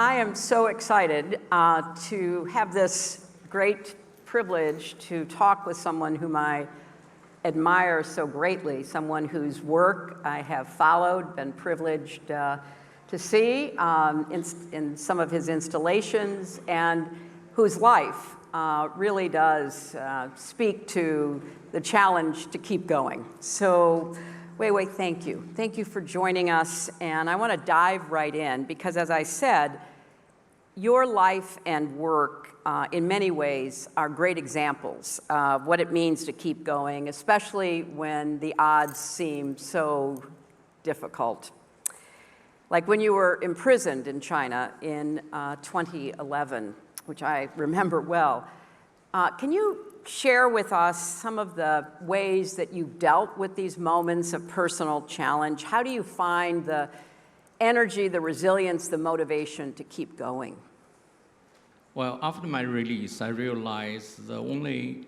I am so excited to have this great privilege to talk with someone whom I admire so greatly, someone whose work I have followed, been privileged to see in some of his installations, and whose life really does speak to the challenge to keep going. So, Weiwei, thank you. Thank you for joining us, and I want to dive right in because, as I said, your life and work in many ways are great examples of what it means to keep going, especially when the odds seem so difficult. Like when you were imprisoned in China in 2011, which I remember well. Can you share with us some of the ways that you've dealt with these moments of personal challenge? How do you find the energy, the resilience, the motivation to keep going? Well, after my release, I realized the only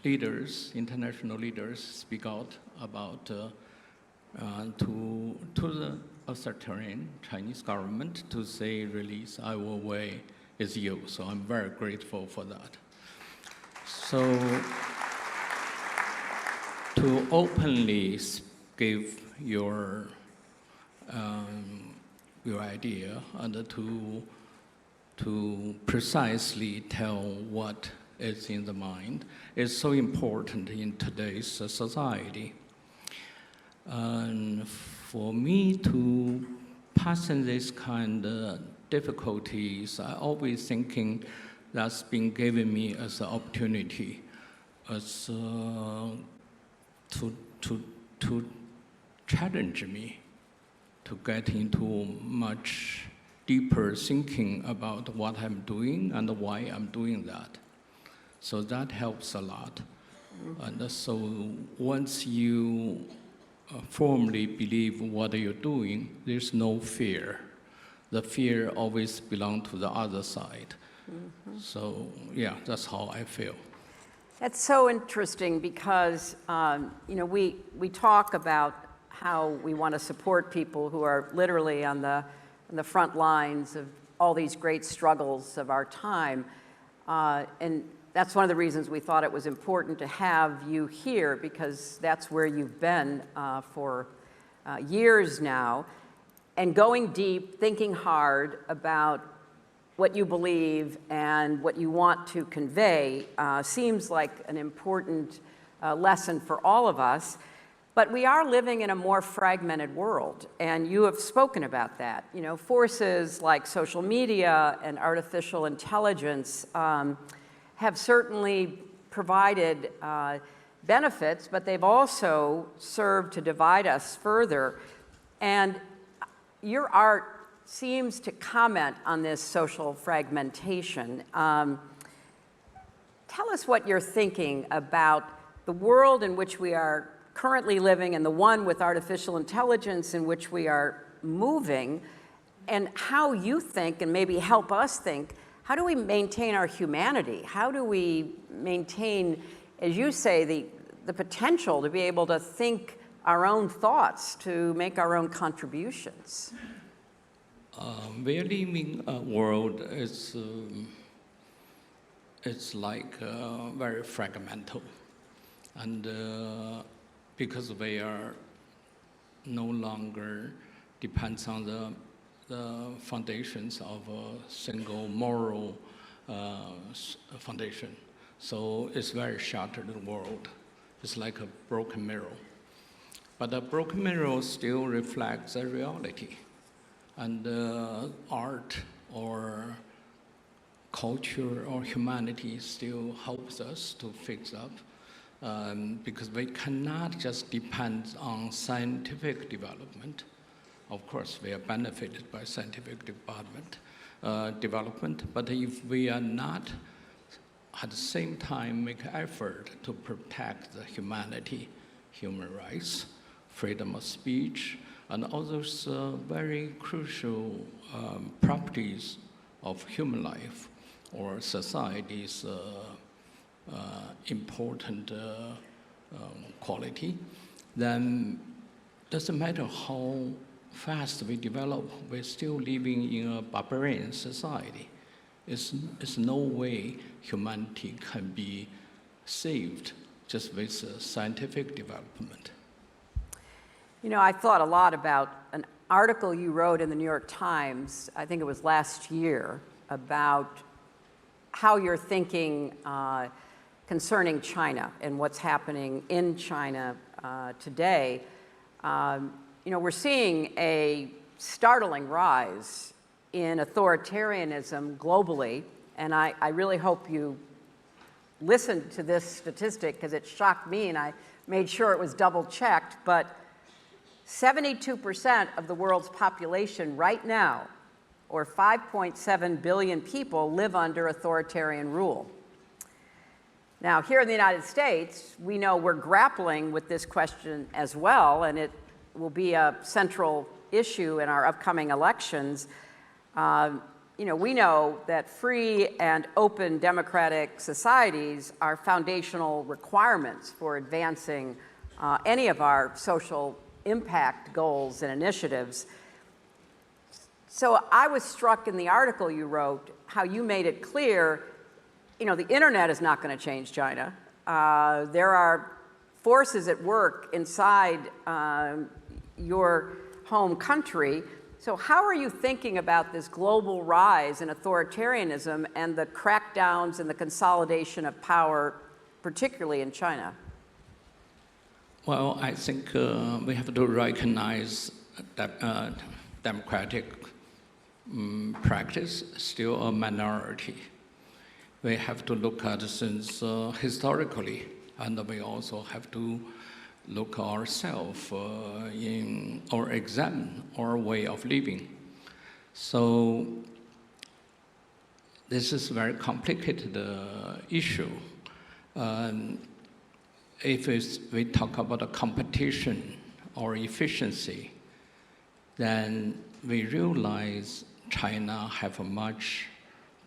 leaders, international leaders, speak out about to the authoritarian Chinese government to say release Weiwei is you. So I'm very grateful for that. So to openly give your idea and to precisely tell what is in the mind is so important in today's society. And for me to pass in this kind of difficulties, I always thinking that's been given me as an opportunity, as to challenge me to get into much deeper thinking about what I'm doing and why I'm doing that. So that helps a lot. And so once you firmly believe what you're doing, there's no fear. The fear always belongs to the other side. Mm-hmm. So yeah, that's how I feel. That's so interesting because we talk about how we want to support people who are literally on the front lines of all these great struggles of our time. And that's one of the reasons we thought it was important to have you here, because that's where you've been for years now. And going deep, thinking hard about what you believe and what you want to convey seems like an important lesson for all of us. But we are living in a more fragmented world, and you have spoken about that. You know, forces like social media and artificial intelligence have certainly provided benefits, but they've also served to divide us further. And your art seems to comment on this social fragmentation. Tell us what you're thinking about the world in which we are currently living and the one with artificial intelligence in which we are moving, and how you think, and maybe help us think, how do we maintain our humanity? How do we maintain, as you say, the potential to be able to think our own thoughts, to make our own contributions? We are living a world it's like very fragmental, and because we are no longer depends on the foundations of a single moral foundation. So it's very shattered world. It's like a broken mirror. But the broken mirror still reflects the reality. And art or culture or humanity still helps us to fix up. Because we cannot just depend on scientific development. Of course, we are benefited by scientific development, but if we are not, at the same time, make effort to protect the humanity, human rights, freedom of speech, and all those very crucial properties of human life or society's important quality, then doesn't matter how fast we develop, we're still living in a barbarian society. It's no way humanity can be saved just with scientific development. You know, I thought a lot about an article you wrote in the New York Times, I think it was last year, about how you're thinking concerning China and what's happening in China today. You know, we're seeing a startling rise in authoritarianism globally, and I really hope you listened to this statistic because it shocked me, and I made sure it was double-checked, but 72% of the world's population right now, or 5.7 billion people, live under authoritarian rule. Now, here in the United States, we know we're grappling with this question as well, and it will be a central issue in our upcoming elections. You know, we know that free and open democratic societies are foundational requirements for advancing any of our social impact goals and initiatives. So I was struck in the article you wrote how you made it clear, you know, the internet is not going to change China. There are forces at work inside your home country. So how are you thinking about this global rise in authoritarianism and the crackdowns and the consolidation of power, particularly in China? Well, I think we have to recognize that democratic practice is still a minority. We have to look at since historically, and we also have to look ourselves or examine our way of living. So this is a very complicated issue. If we talk about a competition or efficiency, then we realize China have a much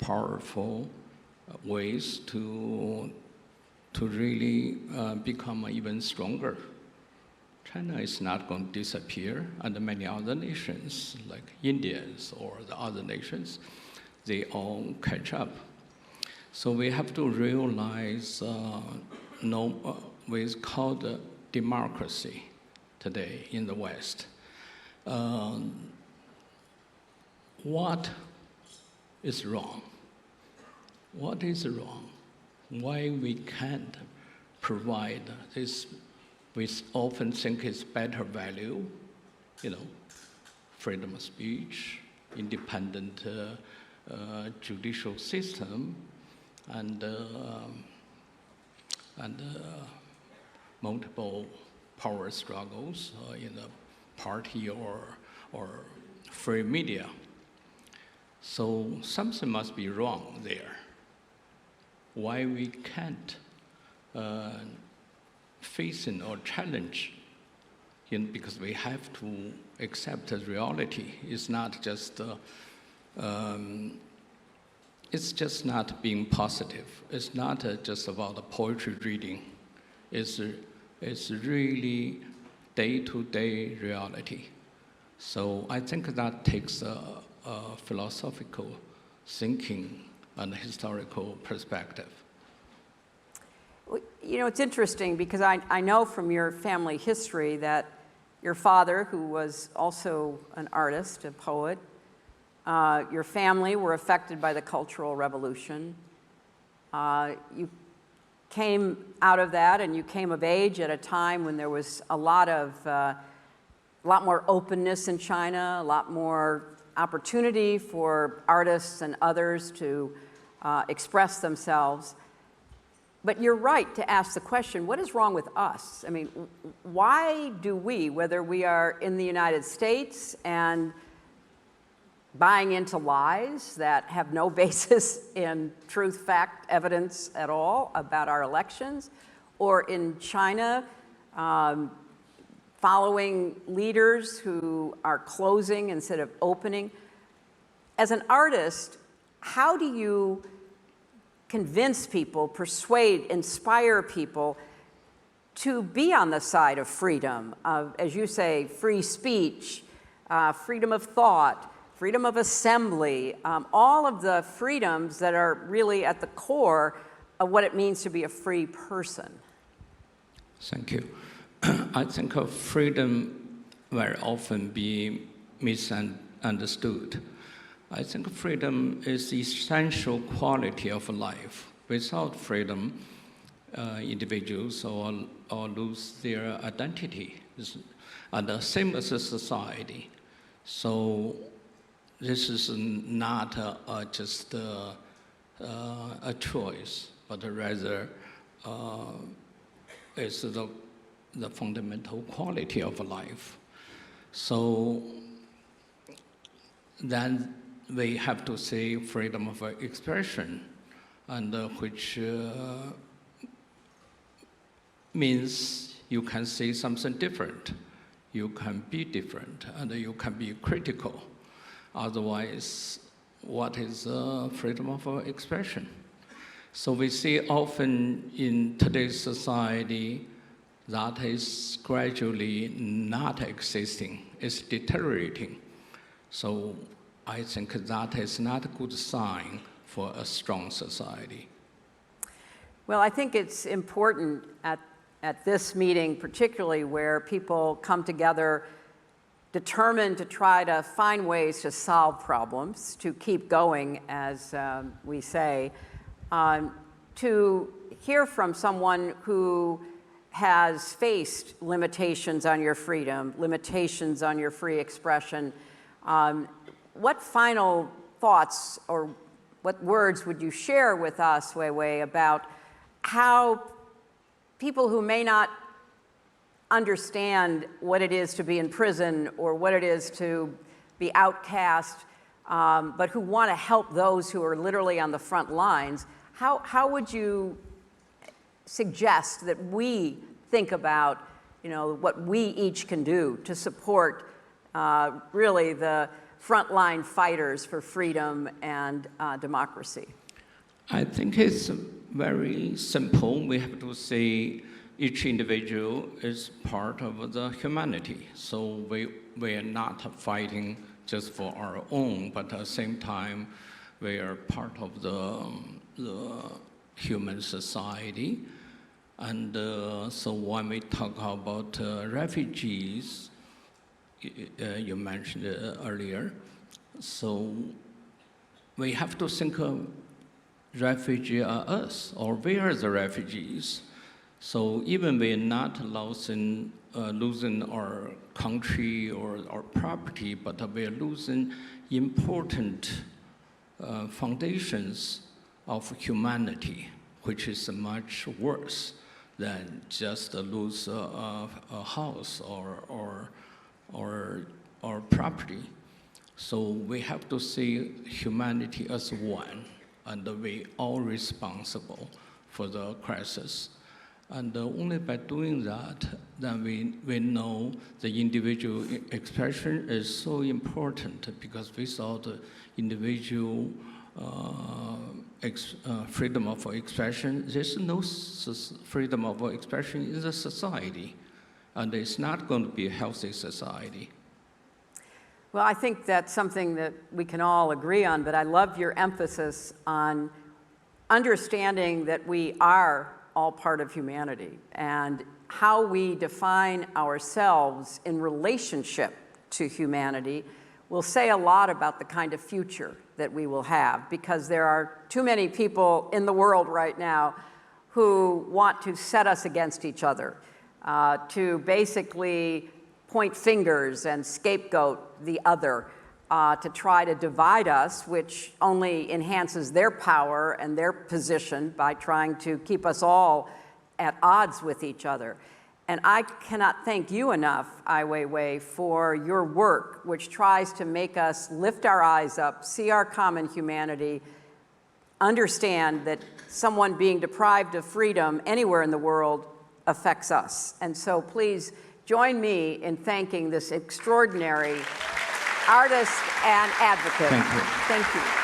powerful ways to really become even stronger. China is not going to disappear, and many other nations, like Indians or the other nations, they all catch up. So we have to realize what's called democracy today in the West. What is wrong? What is wrong? Why we can't provide this, we often think is better value, you know, freedom of speech, independent judicial system, and multiple power struggles in the party or free media. So something must be wrong there. Why we can't face or challenge, because we have to accept the reality. It's not just, it's just not being positive. It's not just about the poetry reading. It's really day-to-day reality. So I think that takes a philosophical thinking and historical perspective. You know, it's interesting because I know from your family history that your father, who was also an artist, a poet, your family were affected by the Cultural Revolution. You came out of that and you came of age at a time when there was a lot more openness in China, a lot more opportunity for artists and others to express themselves. But you're right to ask the question, what is wrong with us? I mean, why do we, whether we are in the United States and buying into lies that have no basis in truth, fact, evidence at all about our elections, or in China, following leaders who are closing instead of opening? As an artist, how do you convince people, persuade, inspire people to be on the side of freedom, of, as you say, free speech, freedom of thought, freedom of assembly, all of the freedoms that are really at the core of what it means to be a free person. Thank you. I think of freedom very often be misunderstood. I think freedom is the essential quality of life. Without freedom, individuals or lose their identity, and the same as a society. So this is not just a choice, but rather it's the fundamental quality of life. So then we have to say freedom of expression, and which means you can say something different, you can be different, and you can be critical. Otherwise, what is freedom of expression? So we see often in today's society that is gradually not existing, it's deteriorating. So I think that is not a good sign for a strong society. Well, I think it's important at this meeting, particularly where people come together determined to try to find ways to solve problems, to keep going, as we say, to hear from someone who has faced limitations on your freedom, limitations on your free expression. What final thoughts or what words would you share with us, Weiwei, about how people who may not understand what it is to be in prison or what it is to be outcast, but who want to help those who are literally on the front lines, how would you suggest that we think about, what we each can do to support really the frontline fighters for freedom and democracy? I think it's very simple. We have to say each individual is part of the humanity. So we are not fighting just for our own, but at the same time, we are part of the human society. And so when we talk about refugees, you mentioned it earlier, so we have to think of refugee are us, or we are the refugees. So even we are not losing our country or our property, but we are losing important foundations of humanity, which is much worse than just lose a house or property. So we have to see humanity as one, and we all responsible for the crisis. And only by doing that, then we know the individual expression is so important, because without the individual freedom of expression, there's no freedom of expression in the society, and it's not going to be a healthy society. Well, I think that's something that we can all agree on, but I love your emphasis on understanding that we are all part of humanity, and how we define ourselves in relationship to humanity will say a lot about the kind of future that we will have, because there are too many people in the world right now who want to set us against each other, to basically point fingers and scapegoat the other, to try to divide us, which only enhances their power and their position by trying to keep us all at odds with each other. And I cannot thank you enough, Ai Weiwei, for your work, which tries to make us lift our eyes up, see our common humanity, understand that someone being deprived of freedom anywhere in the world affects us. And so please join me in thanking this extraordinary artist and advocate. Thank you. Thank you.